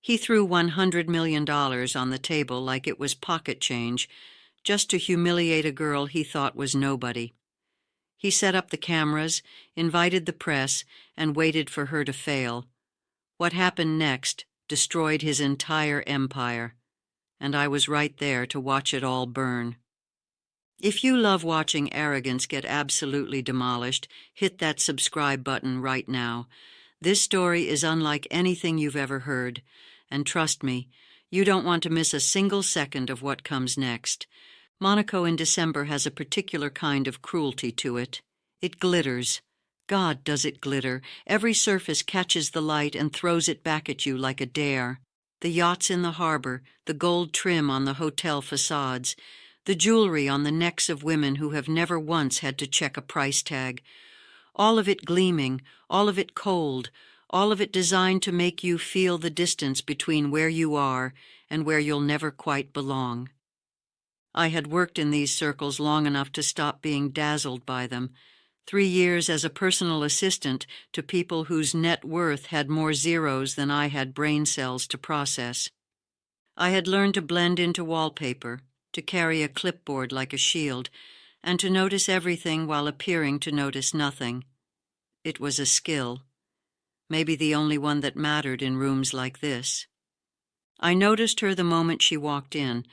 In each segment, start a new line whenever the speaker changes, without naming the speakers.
He threw $100 million on the table like it was pocket change, just to humiliate a girl he thought was nobody. He set up the cameras, invited the press, and waited for her to fail. What happened next destroyed his entire empire, and I was right there to watch it all burn. If you love watching arrogance get absolutely demolished, hit that subscribe button right now. This story is unlike anything you've ever heard, and trust me, you don't want to miss a single second of what comes next. Monaco in December has a particular kind of cruelty to it. It glitters. God, does it glitter. Every surface catches the light and throws it back at you like a dare. The yachts in the harbor, the gold trim on the hotel facades, the jewelry on the necks of women who have never once had to check a price tag. All of it gleaming, all of it cold, all of it designed to make you feel the distance between where you are and where you'll never quite belong. I had worked in these circles long enough to stop being dazzled by them. 3 years as a personal assistant to people whose net worth had more zeros than I had brain cells to process. I had learned to blend into wallpaper, to carry a clipboard like a shield, and to notice everything while appearing to notice nothing. It was a skill, maybe the only one that mattered in rooms like this. I noticed her the moment she walked in,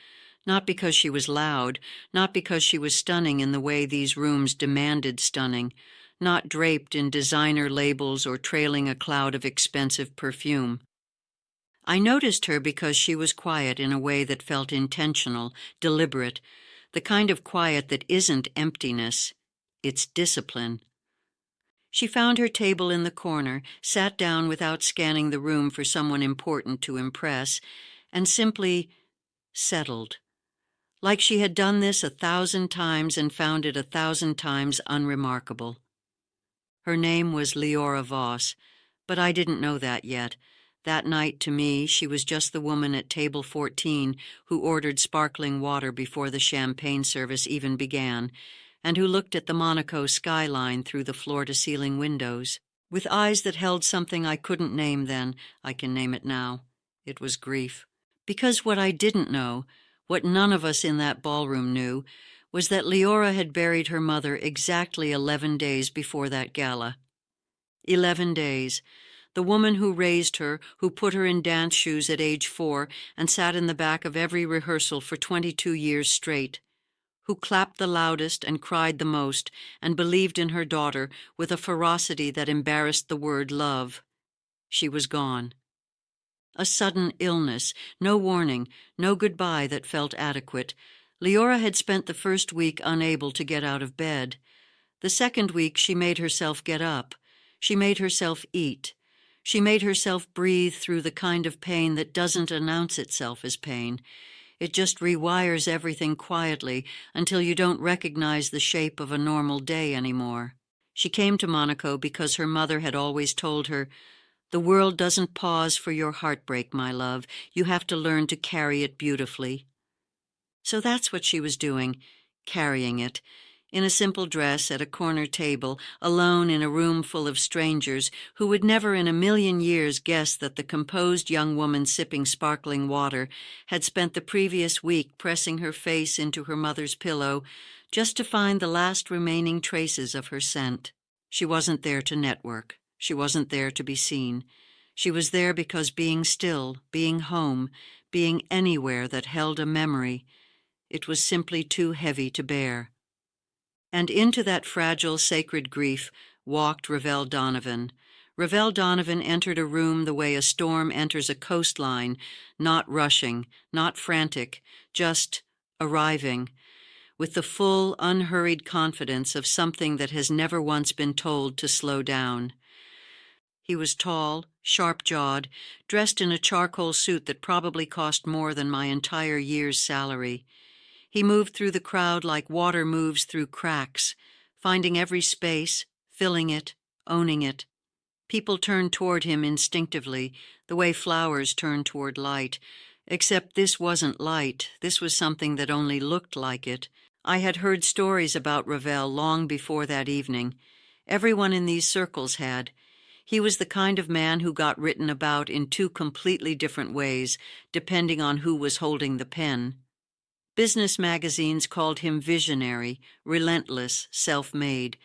not because she was loud, not because she was stunning in the way these rooms demanded stunning, not draped in designer labels or trailing a cloud of expensive perfume. I noticed her because she was quiet in a way that felt intentional, deliberate, the kind of quiet that isn't emptiness, it's discipline. She found her table in the corner, sat down without scanning the room for someone important to impress, and simply settled. Like she had done this 1,000 times and found it 1,000 times unremarkable. Her name was Liora Voss, but I didn't know that yet. That night, to me, she was just the woman at table 14 who ordered sparkling water before the champagne service even began, and who looked at the Monaco skyline through the floor-to-ceiling windows. With eyes that held something I couldn't name then, I can name it now. It was grief. Because what I didn't know, what none of us in that ballroom knew, was that Liora had buried her mother exactly 11 days before that gala. 11 days. The woman who raised her, who put her in dance shoes at age 4 and sat in the back of every rehearsal for 22 years straight, who clapped the loudest and cried the most and believed in her daughter with a ferocity that embarrassed the word love. She was gone. A sudden illness, no warning, no goodbye that felt adequate. Liora had spent the first week unable to get out of bed. The second week she made herself get up. She made herself eat. She made herself breathe through the kind of pain that doesn't announce itself as pain. It just rewires everything quietly until you don't recognize the shape of a normal day anymore. She came to Monaco because her mother had always told her, "The world doesn't pause for your heartbreak, my love. You have to learn to carry it beautifully." So that's what she was doing, carrying it, in a simple dress at a corner table, alone in a room full of strangers who would never in a million years guess that the composed young woman sipping sparkling water had spent the previous week pressing her face into her mother's pillow just to find the last remaining traces of her scent. She wasn't there to network. She wasn't there to be seen. She was there because being still, being home, being anywhere that held a memory, it was simply too heavy to bear. And into that fragile, sacred grief walked Ravel Donovan. Ravel Donovan entered a room the way a storm enters a coastline, not rushing, not frantic, just arriving, with the full, unhurried confidence of something that has never once been told to slow down. He was tall, sharp-jawed, dressed in a charcoal suit that probably cost more than my entire year's salary. He moved through the crowd like water moves through cracks, finding every space, filling it, owning it. People turned toward him instinctively, the way flowers turn toward light. Except this wasn't light. This was something that only looked like it. I had heard stories about Ravel long before that evening. Everyone in these circles had. He was the kind of man who got written about in two completely different ways, depending on who was holding the pen. Business magazines called him visionary, relentless, self-made.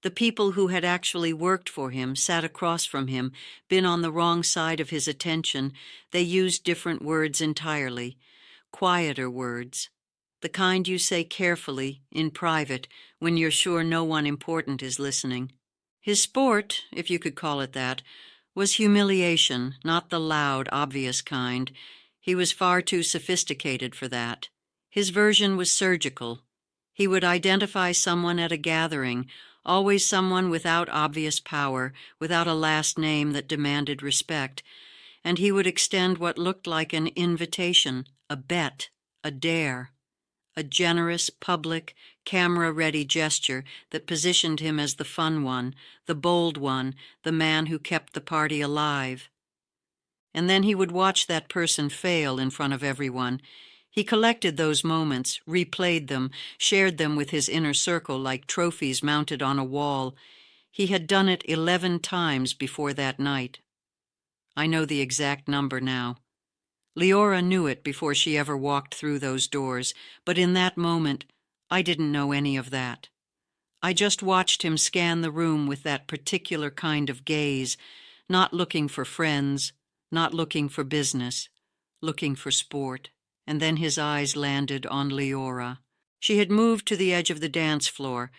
The people who had actually worked for him, sat across from him, been on the wrong side of his attention, they used different words entirely, quieter words, the kind you say carefully, in private, when you're sure no one important is listening. His sport, if you could call it that, was humiliation, not the loud, obvious kind. He was far too sophisticated for that. His version was surgical. He would identify someone at a gathering, always someone without obvious power, without a last name that demanded respect, and he would extend what looked like an invitation, a bet, a dare, a generous, public, camera-ready gesture that positioned him as the fun one, the bold one, the man who kept the party alive. And then he would watch that person fail in front of everyone. He collected those moments, replayed them, shared them with his inner circle like trophies mounted on a wall. He had done it 11 times before that night. I know the exact number now. Liora knew it before she ever walked through those doors, but in that moment, I didn't know any of that. I just watched him scan the room with that particular kind of gaze, not looking for friends, not looking for business, looking for sport. And then his eyes landed on Liora. She had moved to the edge of the dance floor.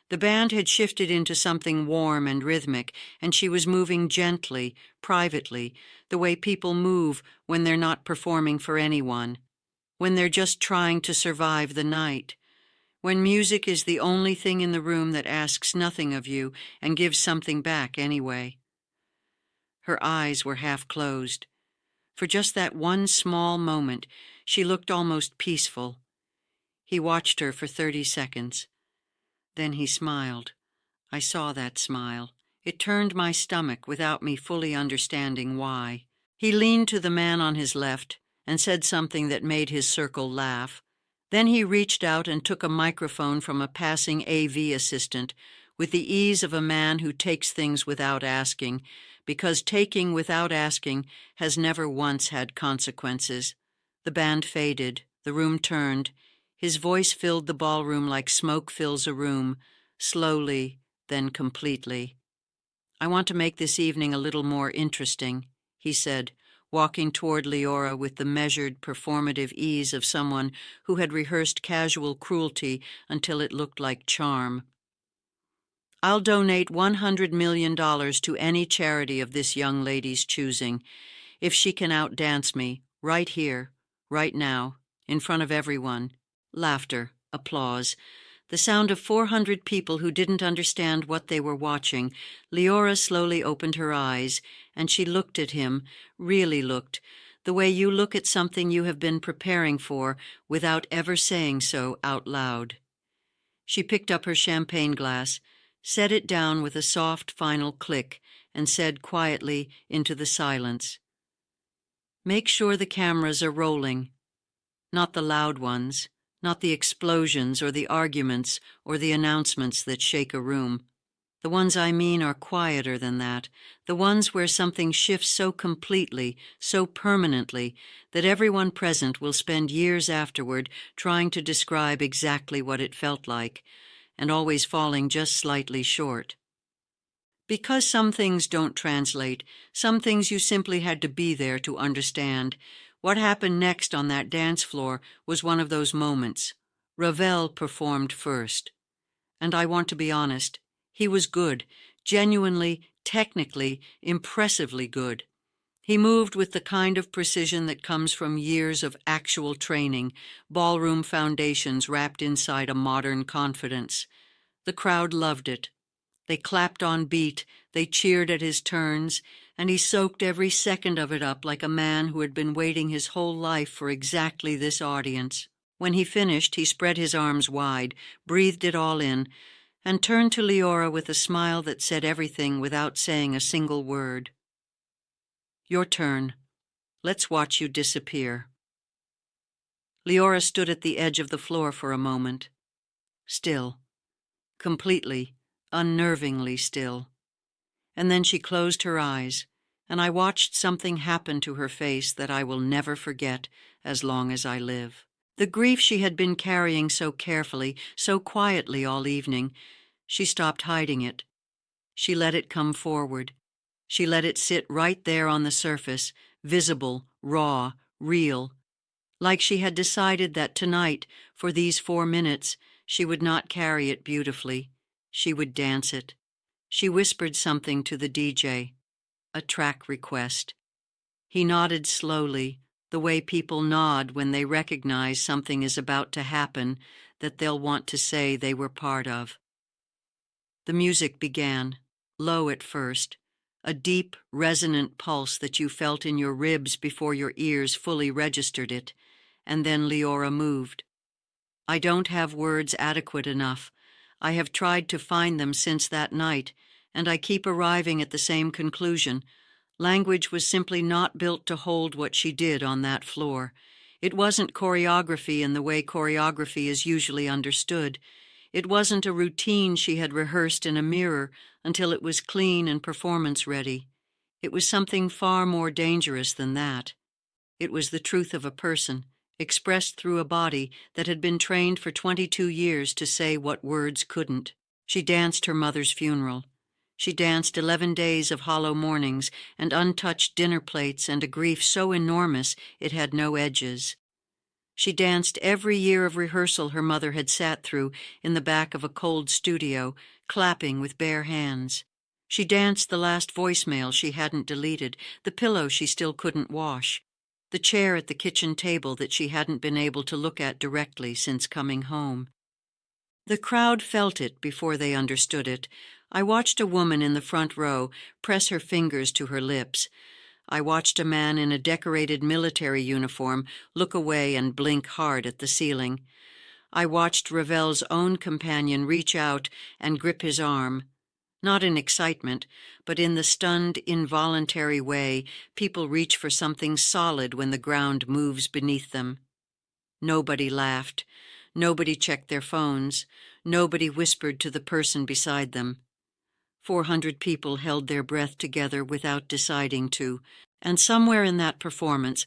The band had shifted into something warm and rhythmic, and she was moving gently, privately, the way people move when they're not performing for anyone, when they're just trying to survive the night, when music is the only thing in the room that asks nothing of you and gives something back anyway. Her eyes were half closed. For just that one small moment, she looked almost peaceful. He watched her for 30 seconds. Then he smiled. I saw that smile. It turned my stomach without me fully understanding why. He leaned to the man on his left and said something that made his circle laugh. Then he reached out and took a microphone from a passing AV assistant with the ease of a man who takes things without asking, because taking without asking has never once had consequences. The band faded. The room turned. His voice filled the ballroom like smoke fills a room, slowly, then completely. I want to make this evening a little more interesting, he said, walking toward Liora with the measured, performative ease of someone who had rehearsed casual cruelty until it looked like charm. I'll donate $100 million to any charity of this young lady's choosing, if she can outdance me, right here, right now, in front of everyone. Laughter, applause, the sound of 400 people who didn't understand what they were watching. Liora slowly opened her eyes, and she looked at him, really looked, the way you look at something you have been preparing for without ever saying so out loud. She picked up her champagne glass, set it down with a soft final click, and said quietly into the silence, "Make sure the cameras are rolling, not the loud ones, not the explosions or the arguments or the announcements that shake a room. The ones I mean are quieter than that, the ones where something shifts so completely, so permanently, that everyone present will spend years afterward trying to describe exactly what it felt like, and always falling just slightly short. Because some things don't translate, some things you simply had to be there to understand. What happened next on that dance floor was one of those moments. Ravel performed first. And I want to be honest, he was good, genuinely, technically, impressively good. He moved with the kind of precision that comes from years of actual training, ballroom foundations wrapped inside a modern confidence. The crowd loved it. They clapped on beat, they cheered at his turns, and he soaked every second of it up like a man who had been waiting his whole life for exactly this audience. When he finished, he spread his arms wide, breathed it all in, and turned to Liora with a smile that said everything without saying a single word. "Your turn. Let's watch you disappear." Liora stood at the edge of the floor for a moment. Still. Completely, unnervingly still. And then she closed her eyes, and I watched something happen to her face that I will never forget as long as I live. The grief she had been carrying so carefully, so quietly all evening, she stopped hiding it. She let it come forward. She let it sit right there on the surface, visible, raw, real, like she had decided that tonight, for these 4 minutes, she would not carry it beautifully. She would dance it. She whispered something to the DJ, a track request. He nodded slowly, the way people nod when they recognize something is about to happen that they'll want to say they were part of. The music began, low at first, a deep, resonant pulse that you felt in your ribs before your ears fully registered it, and then Liora moved. I don't have words adequate enough. I have tried to find them since that night, and I keep arriving at the same conclusion. Language was simply not built to hold what she did on that floor. It wasn't choreography in the way choreography is usually understood. It wasn't a routine she had rehearsed in a mirror until it was clean and performance-ready. It was something far more dangerous than that. It was the truth of a person, expressed through a body that had been trained for 22 years to say what words couldn't. She danced her mother's funeral. She danced 11 days of hollow mornings and untouched dinner plates and a grief so enormous it had no edges. She danced every year of rehearsal her mother had sat through in the back of a cold studio, clapping with bare hands. She danced the last voicemail she hadn't deleted, the pillow she still couldn't wash, the chair at the kitchen table that she hadn't been able to look at directly since coming home. The crowd felt it before they understood it. I watched a woman in the front row press her fingers to her lips. I watched a man in a decorated military uniform look away and blink hard at the ceiling. I watched Ravel's own companion reach out and grip his arm. Not in excitement, but in the stunned, involuntary way people reach for something solid when the ground moves beneath them. Nobody laughed. Nobody checked their phones. Nobody whispered to the person beside them. 400 people held their breath together without deciding to, and somewhere in that performance,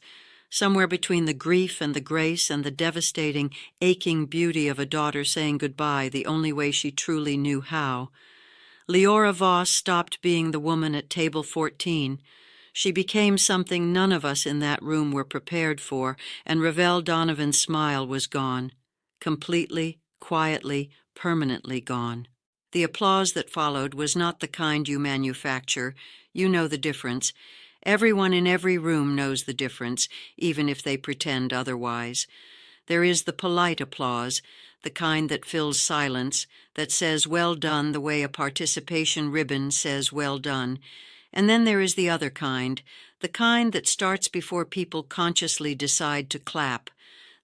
somewhere between the grief and the grace and the devastating, aching beauty of a daughter saying goodbye the only way she truly knew how, Liora Voss stopped being the woman at table 14. She became something none of us in that room were prepared for, and Ravel Donovan's smile was gone. Completely, quietly, permanently gone. The applause that followed was not the kind you manufacture. You know the difference. Everyone in every room knows the difference, even if they pretend otherwise. There is the polite applause, the kind that fills silence, that says well done the way a participation ribbon says well done. And then there is the other kind, the kind that starts before people consciously decide to clap,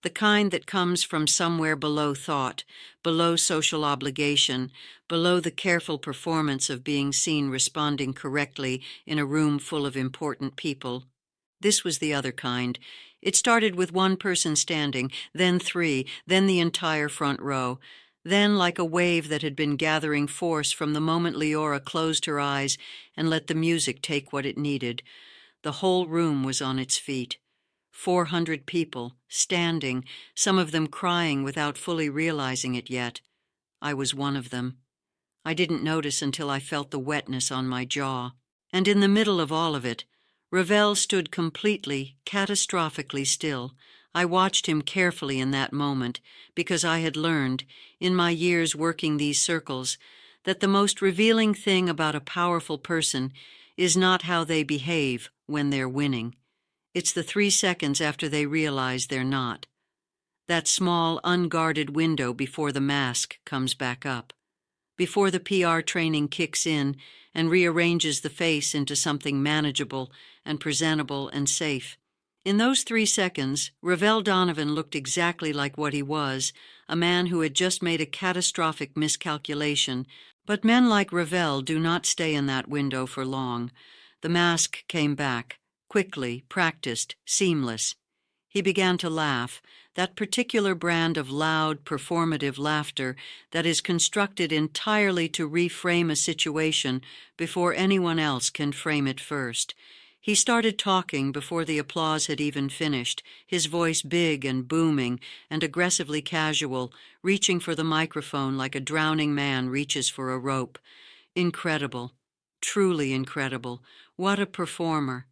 the kind that comes from somewhere below thought, below social obligation, below the careful performance of being seen responding correctly in a room full of important people. This was the other kind. It started with one person standing, then 3, then the entire front row. Then, like a wave that had been gathering force from the moment Liora closed her eyes and let the music take what it needed, the whole room was on its feet. 400 people, standing, some of them crying without fully realizing it yet. I was one of them. I didn't notice until I felt the wetness on my jaw. And in the middle of all of it, Ravel stood completely, catastrophically still. I watched him carefully in that moment, because I had learned, in my years working these circles, that the most revealing thing about a powerful person is not how they behave when they're winning. It's the 3 seconds after they realize they're not. That small, unguarded window before the mask comes back up. Before the PR training kicks in and rearranges the face into something manageable and presentable and safe. In those 3 seconds, Ravel Donovan looked exactly like what he was, a man who had just made a catastrophic miscalculation. But men like Ravel do not stay in that window for long. The mask came back, quickly, practiced, seamless. He began to laugh, that particular brand of loud, performative laughter that is constructed entirely to reframe a situation before anyone else can frame it first. He started talking before the applause had even finished, his voice big and booming and aggressively casual, reaching for the microphone like a drowning man reaches for a rope. Incredible. Truly incredible. What a performer.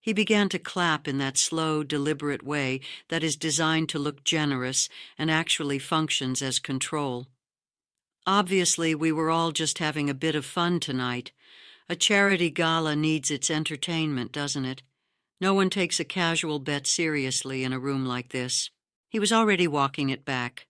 He began to clap in that slow, deliberate way that is designed to look generous and actually functions as control. Obviously, we were all just having a bit of fun tonight. A charity gala needs its entertainment, doesn't it? No one takes a casual bet seriously in a room like this. He was already walking it back,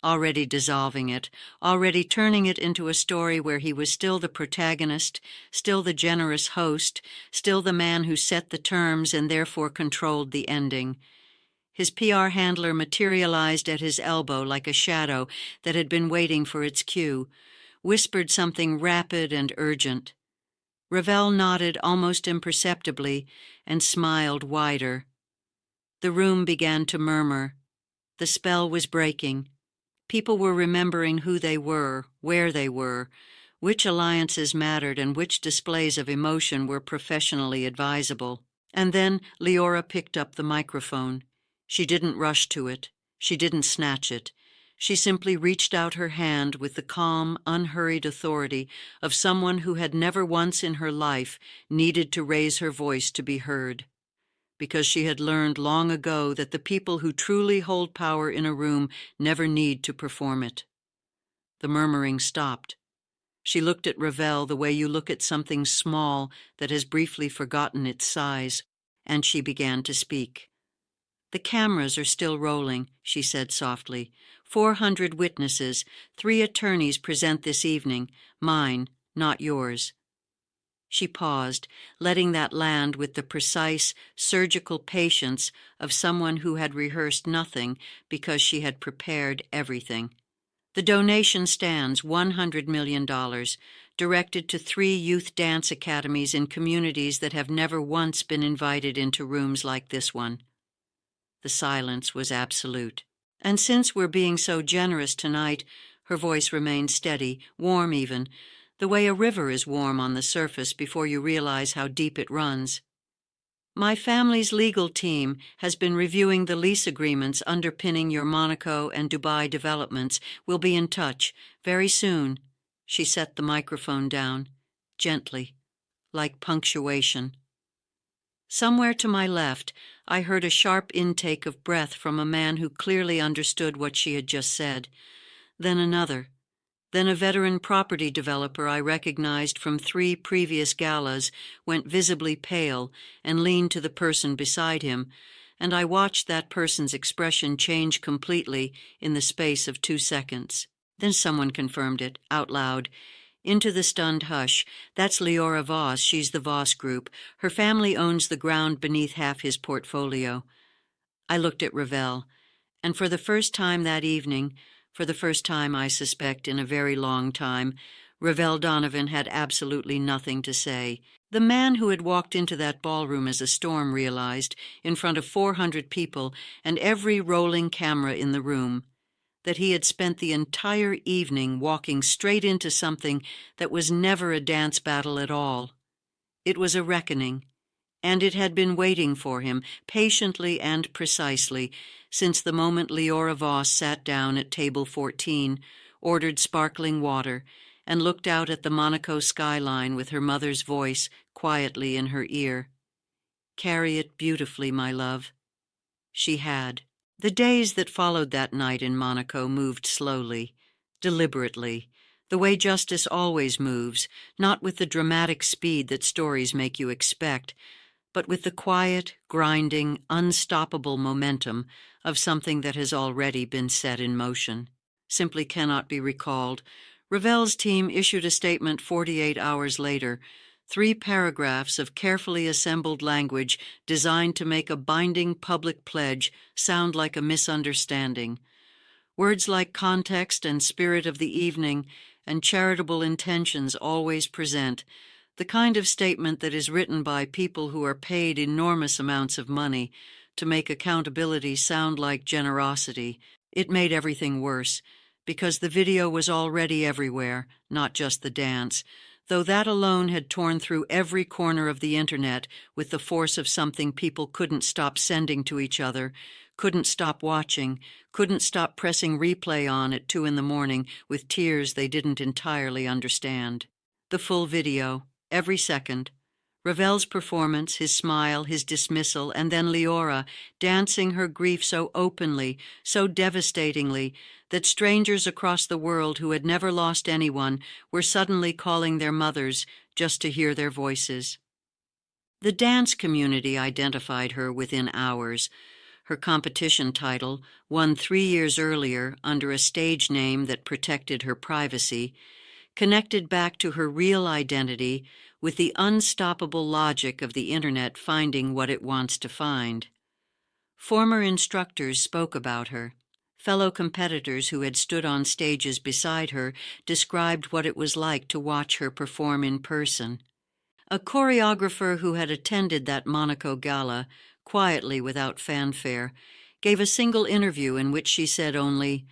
already dissolving it, already turning it into a story where he was still the protagonist, still the generous host, still the man who set the terms and therefore controlled the ending. His PR handler materialized at his elbow like a shadow that had been waiting for its cue, whispered something rapid and urgent. Ravel nodded almost imperceptibly and smiled wider. The room began to murmur. The spell was breaking. People were remembering who they were, where they were, which alliances mattered and which displays of emotion were professionally advisable. And then Liora picked up the microphone. She didn't rush to it. She didn't snatch it. She simply reached out her hand with the calm, unhurried authority of someone who had never once in her life needed to raise her voice to be heard, because she had learned long ago that the people who truly hold power in a room never need to perform it. The murmuring stopped. She looked at Ravel the way you look at something small that has briefly forgotten its size, and she began to speak. "The cameras are still rolling," she said softly. 400 witnesses, 3 attorneys present this evening, mine, not yours." She paused, letting that land with the precise, surgical patience of someone who had rehearsed nothing because she had prepared everything. "The donation stands, $100 million, directed to 3 youth dance academies in communities that have never once been invited into rooms like this one." The silence was absolute. "And since we're being so generous tonight," her voice remained steady, warm even, the way a river is warm on the surface before you realize how deep it runs. "My family's legal team has been reviewing the lease agreements underpinning your Monaco and Dubai developments. We'll be in touch very soon." She set the microphone down, gently, like punctuation. Somewhere to my left, I heard a sharp intake of breath from a man who clearly understood what she had just said. Then another. Then a veteran property developer I recognized from 3 previous galas went visibly pale and leaned to the person beside him, and I watched that person's expression change completely in the space of 2 seconds. Then someone confirmed it, out loud. Into the stunned hush. "That's Liora Voss. She's the Voss Group. Her family owns the ground beneath half his portfolio." I looked at Ravel, and for the first time that evening, for the first time, I suspect, in a very long time, Ravel Donovan had absolutely nothing to say. The man who had walked into that ballroom as a storm realized, in front of 400 people and every rolling camera in the room, that he had spent the entire evening walking straight into something that was never a dance battle at all. It was a reckoning, and it had been waiting for him, patiently and precisely, since the moment Liora Voss sat down at table 14, ordered sparkling water, and looked out at the Monaco skyline with her mother's voice quietly in her ear. "Carry it beautifully, my love." She had. The days that followed that night in Monaco moved slowly, deliberately, the way justice always moves, not with the dramatic speed that stories make you expect, but with the quiet, grinding, unstoppable momentum of something that has already been set in motion. Simply cannot be recalled. Ravel's team issued a statement 48 hours later, 3 paragraphs of carefully assembled language designed to make a binding public pledge sound like a misunderstanding. Words like context and spirit of the evening and charitable intentions always present, the kind of statement that is written by people who are paid enormous amounts of money to make accountability sound like generosity. It made everything worse, because the video was already everywhere, not just the dance, though that alone had torn through every corner of the internet with the force of something people couldn't stop sending to each other, couldn't stop watching, couldn't stop pressing replay on at 2 in the morning with tears they didn't entirely understand. The full video, every second. Ravel's performance, his smile, his dismissal, and then Liora, dancing her grief so openly, so devastatingly, that strangers across the world who had never lost anyone were suddenly calling their mothers just to hear their voices. The dance community identified her within hours. Her competition title, won 3 years earlier under a stage name that protected her privacy, connected back to her real identity with the unstoppable logic of the internet finding what it wants to find. Former instructors spoke about her. Fellow competitors who had stood on stages beside her described what it was like to watch her perform in person. A choreographer who had attended that Monaco gala, quietly without fanfare, gave a single interview in which she said only,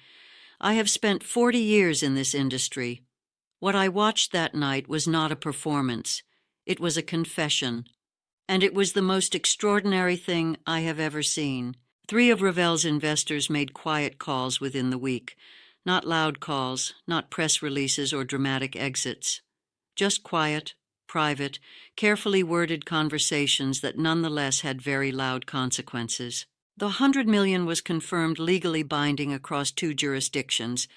"I have spent 40 years in this industry. What I watched that night was not a performance. It was a confession. And it was the most extraordinary thing I have ever seen." 3 of Ravel's investors made quiet calls within the week. Not loud calls, not press releases or dramatic exits. Just quiet, private, carefully worded conversations that nonetheless had very loud consequences. The $100 million was confirmed legally binding across 2 jurisdictions.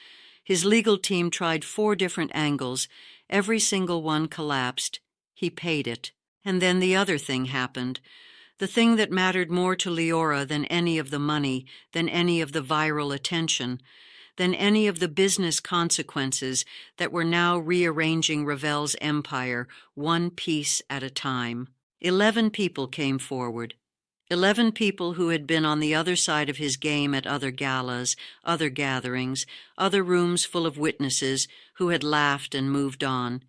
His legal team tried 4 different angles. Every single one collapsed. He paid it. And then the other thing happened. The thing that mattered more to Liora than any of the money, than any of the viral attention, than any of the business consequences that were now rearranging Ravel's empire, one piece at a time. 11 people came forward. 11 people who had been on the other side of his game at other galas, other gatherings, other rooms full of witnesses who had laughed and moved on.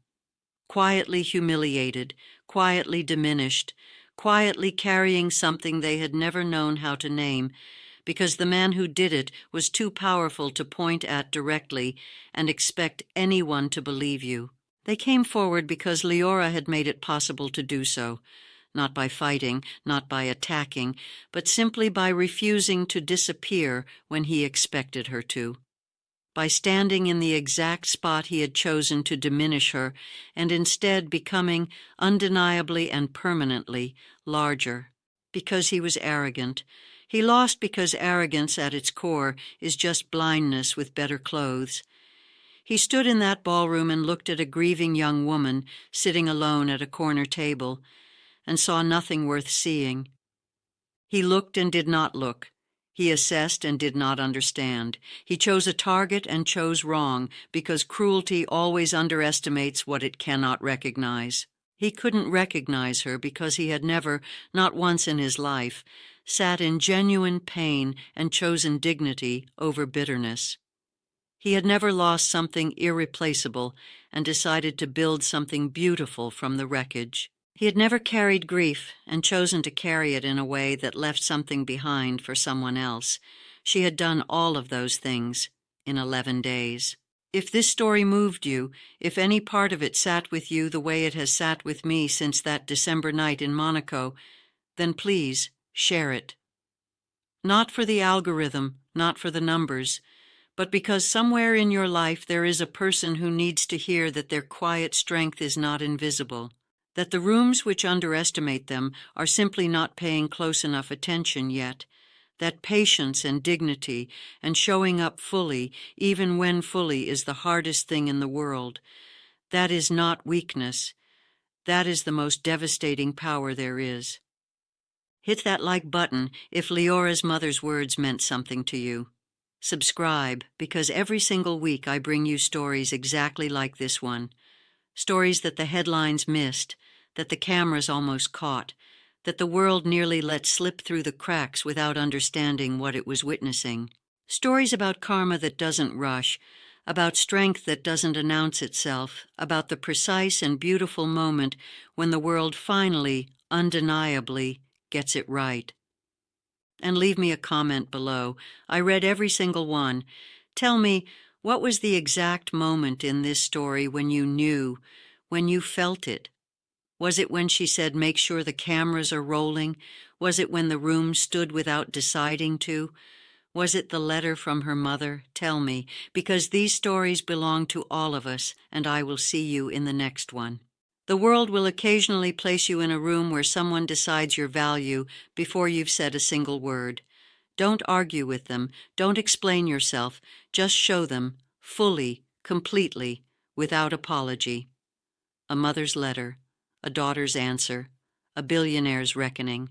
Quietly humiliated, quietly diminished, quietly carrying something they had never known how to name, because the man who did it was too powerful to point at directly and expect anyone to believe you. They came forward because Liora had made it possible to do so, not by fighting, not by attacking, but simply by refusing to disappear when he expected her to. By standing in the exact spot he had chosen to diminish her, and instead becoming undeniably and permanently larger. Because he was arrogant. He lost because arrogance at its core is just blindness with better clothes. He stood in that ballroom and looked at a grieving young woman sitting alone at a corner table, and saw nothing worth seeing. He looked and did not look. He assessed and did not understand. He chose a target and chose wrong, because cruelty always underestimates what it cannot recognize. He couldn't recognize her because he had never, not once in his life, sat in genuine pain and chosen dignity over bitterness. He had never lost something irreplaceable and decided to build something beautiful from the wreckage. He had never carried grief and chosen to carry it in a way that left something behind for someone else. She had done all of those things in 11 days. If this story moved you, if any part of it sat with you the way it has sat with me since that December night in Monaco, then please share it. Not for the algorithm, not for the numbers, but because somewhere in your life there is a person who needs to hear that their quiet strength is not invisible, that the rooms which underestimate them are simply not paying close enough attention yet, that patience and dignity and showing up fully, even when fully, is the hardest thing in the world. That is not weakness. That is the most devastating power there is. Hit that like button if Liora's mother's words meant something to you. Subscribe, because every single week I bring you stories exactly like this one. Stories that the headlines missed, that the cameras almost caught, that the world nearly let slip through the cracks without understanding what it was witnessing. Stories about karma that doesn't rush, about strength that doesn't announce itself, about the precise and beautiful moment when the world finally, undeniably, gets it right. And leave me a comment below. I read every single one. Tell me, what was the exact moment in this story when you knew, when you felt it? Was it when she said, "Make sure the cameras are rolling"? Was it when the room stood without deciding to? Was it the letter from her mother? Tell me, because these stories belong to all of us, and I will see you in the next one. The world will occasionally place you in a room where someone decides your value before you've said a single word. Don't argue with them. Don't explain yourself. Just show them, fully, completely, without apology. A mother's letter, a daughter's answer, a billionaire's reckoning.